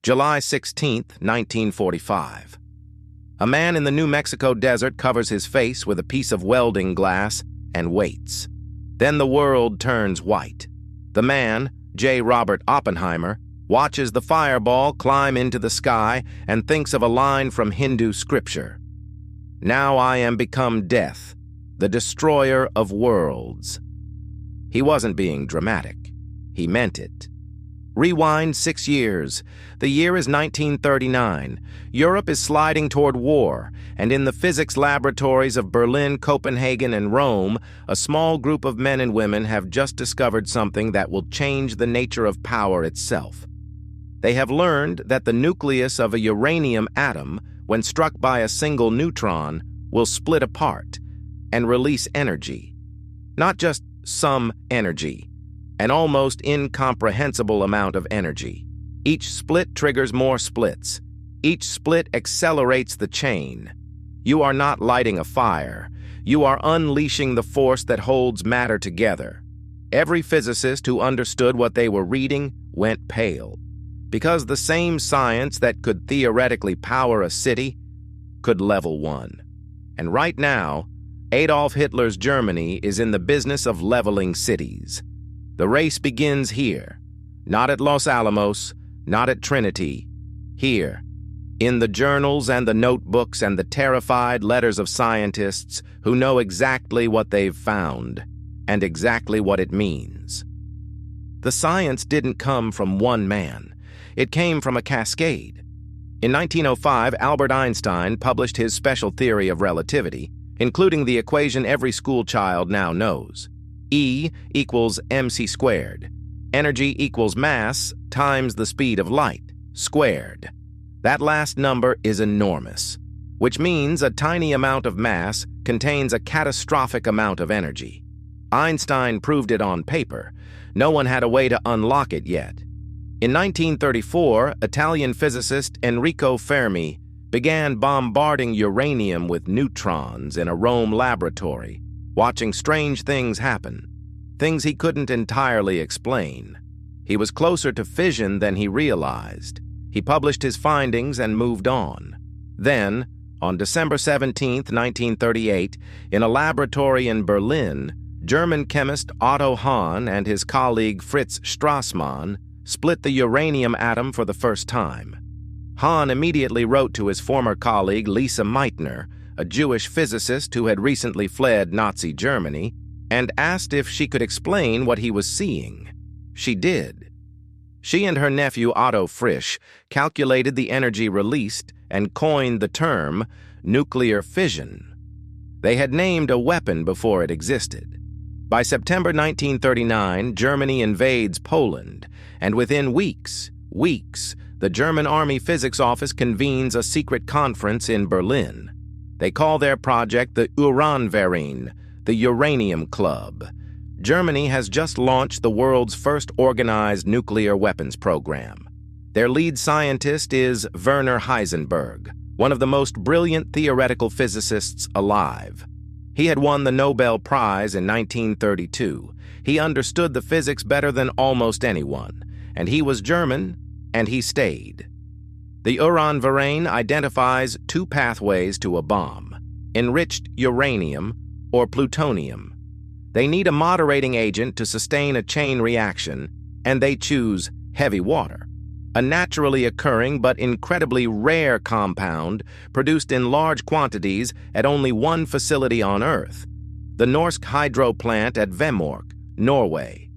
July 16, 1945. A man in the New Mexico desert covers his face with a piece of welding glass and waits. Then the world turns white. The man, J. Robert Oppenheimer, watches the fireball climb into the sky and thinks of a line from Hindu scripture. "Now I am become death, the destroyer of worlds." He wasn't being dramatic. He meant it. Rewind 6 years. The year is 1939. Europe is sliding toward war, and in the physics laboratories of Berlin, Copenhagen, and Rome, a small group of men and women have just discovered something that will change the nature of power itself. They have learned that the nucleus of a uranium atom, when struck by a single neutron, will split apart and release energy. Not just some energy, an almost incomprehensible amount of energy. Each split triggers more splits. Each split accelerates the chain. You are not lighting a fire. You are unleashing the force that holds matter together. Every physicist who understood what they were reading went pale, because the same science that could theoretically power a city could level one. And right now, Adolf Hitler's Germany is in the business of leveling cities. The race begins here, not at Los Alamos, not at Trinity. Here, in the journals and the notebooks and the terrified letters of scientists who know exactly what they've found and exactly what it means. The science didn't come from one man. It came from a cascade. In 1905, Albert Einstein published his special theory of relativity, including the equation every school child now knows. E equals mc squared. Energy equals mass times the speed of light, squared. That last number is enormous, which means a tiny amount of mass contains a catastrophic amount of energy. Einstein proved it on paper. No one had a way to unlock it yet. In 1934, Italian physicist Enrico Fermi began bombarding uranium with neutrons in a Rome laboratory, watching strange things happen, things he couldn't entirely explain. He was closer to fission than he realized. He published his findings and moved on. Then, on December 17, 1938, in a laboratory in Berlin, German chemist Otto Hahn and his colleague Fritz Strassmann split the uranium atom for the first time. Hahn immediately wrote to his former colleague Lise Meitner, a Jewish physicist who had recently fled Nazi Germany, and asked if she could explain what he was seeing. She did. She and her nephew Otto Frisch calculated the energy released and coined the term nuclear fission. They had named a weapon before it existed. By September 1939, Germany invades Poland, and within weeks, the German Army Physics Office convenes a secret conference in Berlin. They call their project the Uranverein, the Uranium Club. Germany has just launched the world's first organized nuclear weapons program. Their lead scientist is Werner Heisenberg, one of the most brilliant theoretical physicists alive. He had won the Nobel Prize in 1932. He understood the physics better than almost anyone, and he was German, and he stayed. The Uranverein identifies two pathways to a bomb: enriched uranium or plutonium. They need a moderating agent to sustain a chain reaction, and they choose heavy water, a naturally occurring but incredibly rare compound produced in large quantities at only one facility on Earth, the Norsk Hydro plant at Vemork, Norway.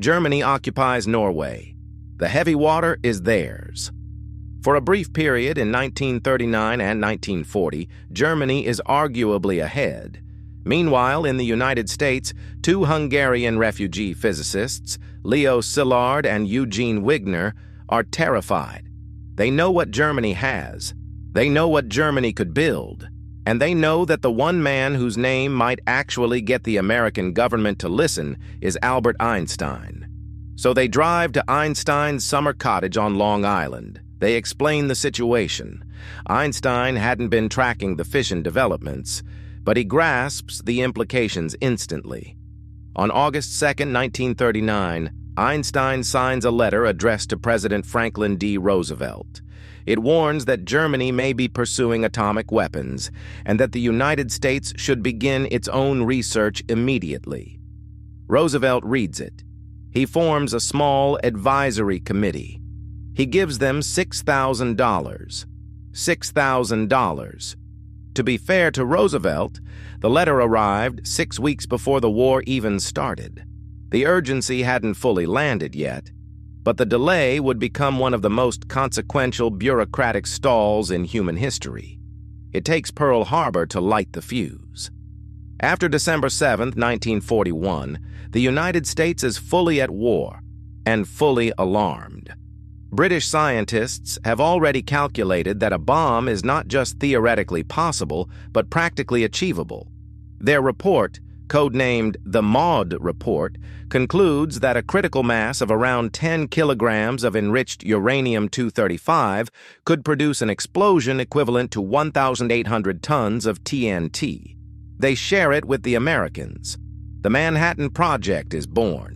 Germany occupies Norway. The heavy water is theirs. For a brief period in 1939 and 1940, Germany is arguably ahead. Meanwhile, in the United States, two Hungarian refugee physicists, Leo Szilard and Eugene Wigner, are terrified. They know what Germany has. They know what Germany could build. And they know that the one man whose name might actually get the American government to listen is Albert Einstein. So they drive to Einstein's summer cottage on Long Island. They explain the situation. Einstein hadn't been tracking the fission developments, but he grasps the implications instantly. On August 2, 1939, Einstein signs a letter addressed to President Franklin D. Roosevelt. It warns that Germany may be pursuing atomic weapons and that the United States should begin its own research immediately. Roosevelt reads it. He forms a small advisory committee. He gives them $6,000. $6,000. To be fair to Roosevelt, the letter arrived 6 weeks before the war even started. The urgency hadn't fully landed yet, but the delay would become one of the most consequential bureaucratic stalls in human history. It takes Pearl Harbor to light the fuse. After December 7, 1941, the United States is fully at war and fully alarmed. British scientists have already calculated that a bomb is not just theoretically possible, but practically achievable. Their report, codenamed the Maud Report, concludes that a critical mass of around 10 kilograms of enriched uranium-235 could produce an explosion equivalent to 1,800 tons of TNT. They share it with the Americans. The Manhattan Project is born.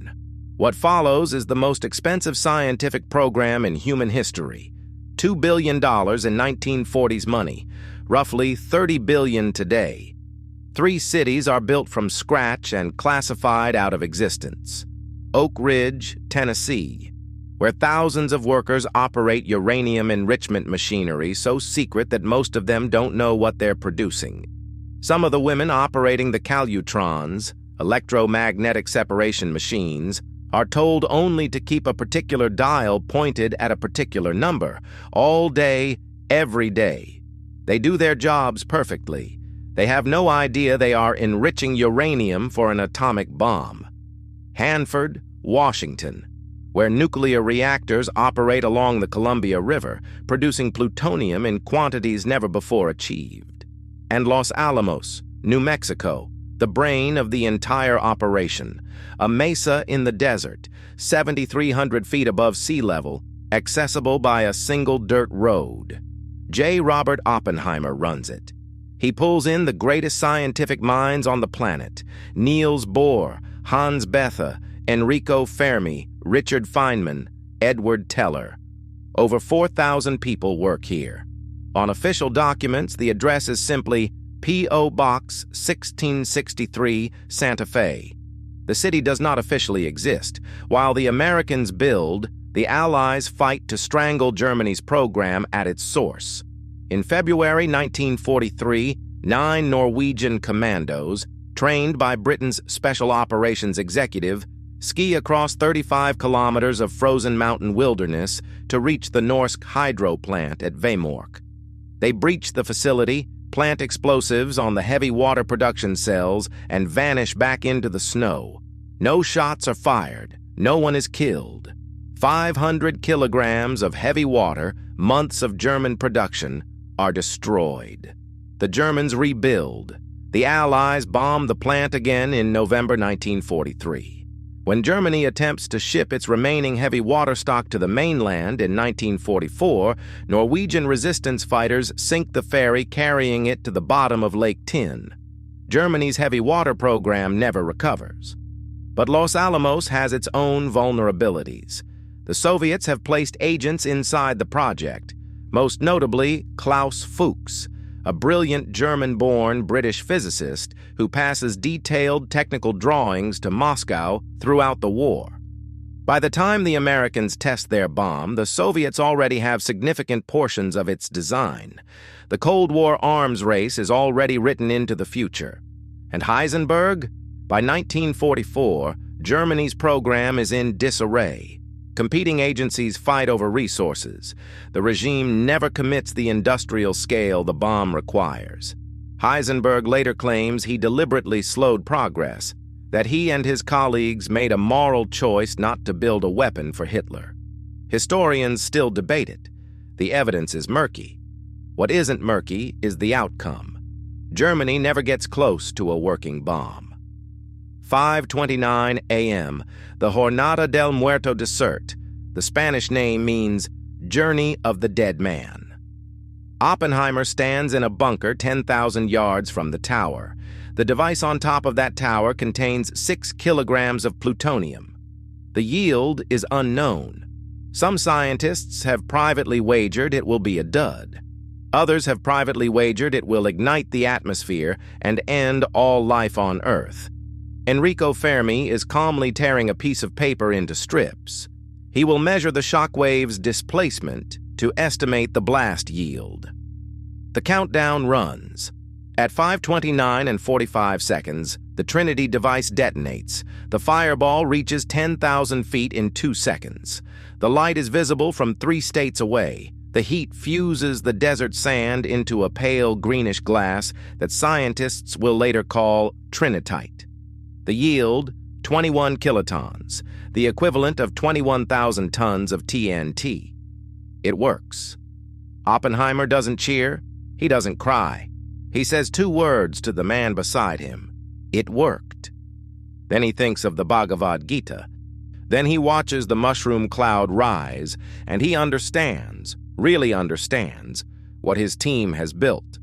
What follows is the most expensive scientific program in human history. $2 billion in 1940s money, roughly $30 billion today. 3 cities are built from scratch and classified out of existence. Oak Ridge, Tennessee, where thousands of workers operate uranium enrichment machinery so secret that most of them don't know what they're producing. Some of the women operating the calutrons, electromagnetic separation machines, are told only to keep a particular dial pointed at a particular number, all day, every day. They do their jobs perfectly. They have no idea they are enriching uranium for an atomic bomb. Hanford, Washington, where nuclear reactors operate along the Columbia River, producing plutonium in quantities never before achieved. And Los Alamos, New Mexico, the brain of the entire operation, a mesa in the desert, 7,300 feet above sea level, accessible by a single dirt road. J. Robert Oppenheimer runs it. He pulls in the greatest scientific minds on the planet: Niels Bohr, Hans Bethe, Enrico Fermi, Richard Feynman, Edward Teller. Over 4,000 people work here. On official documents, the address is simply P.O. Box 1663, Santa Fe. The city does not officially exist. While the Americans build, the Allies fight to strangle Germany's program at its source. In February 1943, 9 Norwegian commandos, trained by Britain's Special Operations Executive, ski across 35 kilometers of frozen mountain wilderness to reach the Norsk hydro plant at Vemork. They breach the facility, plant explosives on the heavy water production cells, and vanish back into the snow. No shots are fired. No one is killed. 500 kilograms of heavy water, months of German production, are destroyed. The Germans rebuild. The Allies bomb the plant again in November 1943. When Germany attempts to ship its remaining heavy water stock to the mainland in 1944, Norwegian resistance fighters sink the ferry carrying it to the bottom of Lake Tinn. Germany's heavy water program never recovers. But Los Alamos has its own vulnerabilities. The Soviets have placed agents inside the project, most notably Klaus Fuchs, a brilliant German-born British physicist who passes detailed technical drawings to Moscow throughout the war. By the time the Americans test their bomb, the Soviets already have significant portions of its design. The Cold War arms race is already written into the future. And Heisenberg? By 1944, Germany's program is in disarray. Competing agencies fight over resources. The regime never commits the industrial scale the bomb requires. Heisenberg later claims he deliberately slowed progress, that he and his colleagues made a moral choice not to build a weapon for Hitler. Historians still debate it. The evidence is murky. What isn't murky is the outcome. Germany never gets close to a working bomb. 5:29 a.m., the Jornada del Muerto Desert. The Spanish name means Journey of the Dead Man. Oppenheimer stands in a bunker 10,000 yards from the tower. The device on top of that tower contains 6 kilograms of plutonium. The yield is unknown. Some scientists have privately wagered it will be a dud. Others have privately wagered it will ignite the atmosphere and end all life on Earth. Enrico Fermi is calmly tearing a piece of paper into strips. He will measure the shockwave's displacement to estimate the blast yield. The countdown runs. At 5:29 and 45 seconds, the Trinity device detonates. The fireball reaches 10,000 feet in 2 seconds. The light is visible from 3 states away. The heat fuses the desert sand into a pale greenish glass that scientists will later call trinitite. The yield, 21 kilotons, the equivalent of 21,000 tons of TNT. It works. Oppenheimer doesn't cheer. He doesn't cry. He says 2 words to the man beside him. It worked. Then he thinks of the Bhagavad Gita. Then he watches the mushroom cloud rise, and he understands, really understands, what his team has built.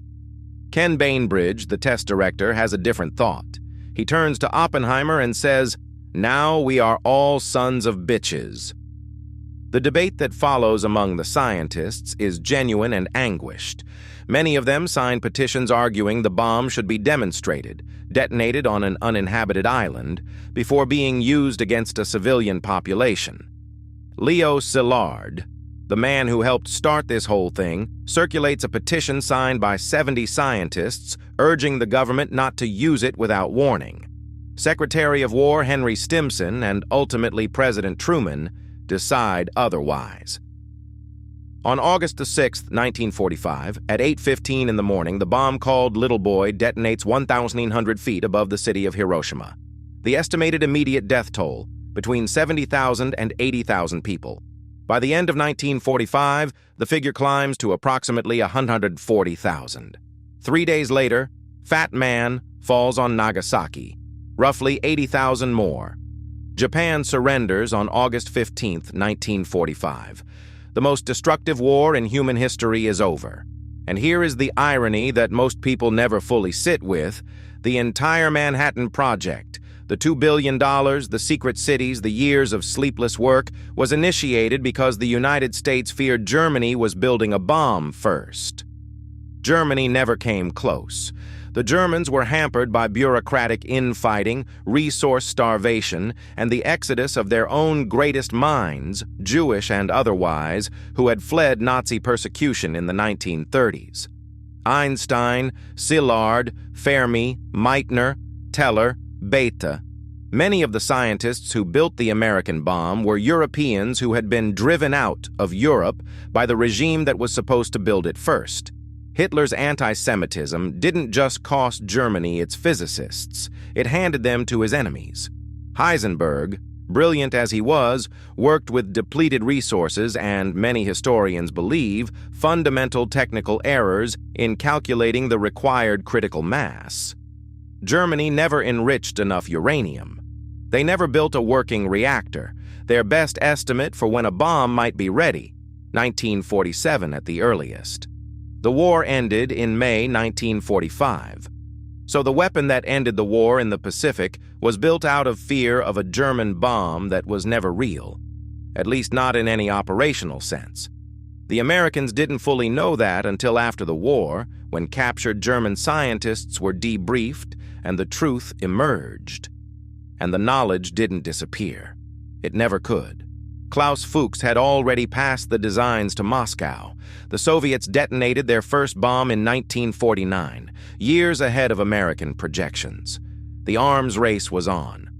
Ken Bainbridge, the test director, has a different thought. He turns to Oppenheimer and says, "Now we are all sons of bitches." The debate that follows among the scientists is genuine and anguished. Many of them sign petitions arguing the bomb should be demonstrated, detonated on an uninhabited island, before being used against a civilian population. Leo Szilard, the man who helped start this whole thing, circulates a petition signed by 70 scientists urging the government not to use it without warning. Secretary of War Henry Stimson and ultimately President Truman decide otherwise. On August 6, 1945, at 8:15 in the morning, the bomb called Little Boy detonates 1,800 feet above the city of Hiroshima. The estimated immediate death toll, between 70,000 and 80,000 people. By the end of 1945, the figure climbs to approximately 140,000. 3 days later, Fat Man falls on Nagasaki, roughly 80,000 more. Japan surrenders on August 15, 1945. The most destructive war in human history is over. And here is the irony that most people never fully sit with. The entire Manhattan Project, the $2 billion, the secret cities, the years of sleepless work, was initiated because the United States feared Germany was building a bomb first. Germany never came close. The Germans were hampered by bureaucratic infighting, resource starvation, and the exodus of their own greatest minds, Jewish and otherwise, who had fled Nazi persecution in the 1930s. Einstein, Szilard, Fermi, Meitner, Teller, Bethe. Many of the scientists who built the American bomb were Europeans who had been driven out of Europe by the regime that was supposed to build it first. Hitler's anti-Semitism didn't just cost Germany its physicists, it handed them to his enemies. Heisenberg, brilliant as he was, worked with depleted resources and, many historians believe, fundamental technical errors in calculating the required critical mass. Germany never enriched enough uranium. They never built a working reactor, their best estimate for when a bomb might be ready, 1947 at the earliest. The war ended in May 1945. So the weapon that ended the war in the Pacific was built out of fear of a German bomb that was never real, at least not in any operational sense. The Americans didn't fully know that until after the war, when captured German scientists were debriefed and the truth emerged. And the knowledge didn't disappear. It never could. Klaus Fuchs had already passed the designs to Moscow. The Soviets detonated their first bomb in 1949, years ahead of American projections. The arms race was on.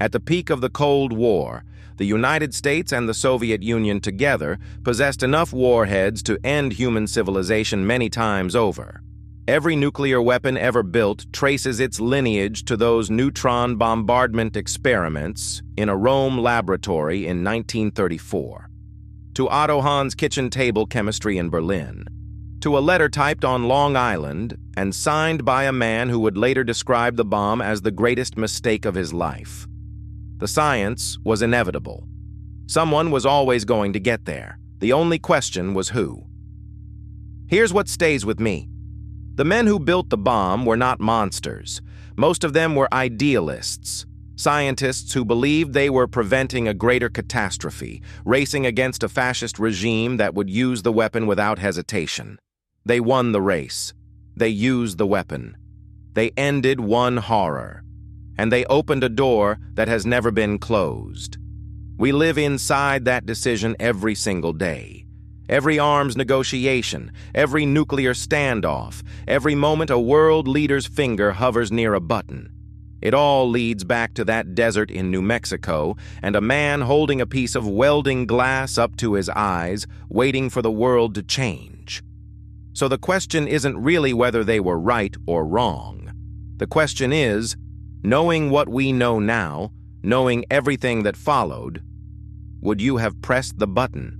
At the peak of the Cold War, the United States and the Soviet Union together possessed enough warheads to end human civilization many times over. Every nuclear weapon ever built traces its lineage to those neutron bombardment experiments in a Rome laboratory in 1934, to Otto Hahn's kitchen table chemistry in Berlin, to a letter typed on Long Island and signed by a man who would later describe the bomb as the greatest mistake of his life. The science was inevitable. Someone was always going to get there. The only question was who. Here's what stays with me. The men who built the bomb were not monsters. Most of them were idealists. Scientists who believed they were preventing a greater catastrophe, racing against a fascist regime that would use the weapon without hesitation. They won the race. They used the weapon. They ended one horror. And they opened a door that has never been closed. We live inside that decision every single day. Every arms negotiation, every nuclear standoff, every moment a world leader's finger hovers near a button. It all leads back to that desert in New Mexico and a man holding a piece of welding glass up to his eyes, waiting for the world to change. So the question isn't really whether they were right or wrong. The question is, knowing what we know now, knowing everything that followed, would you have pressed the button?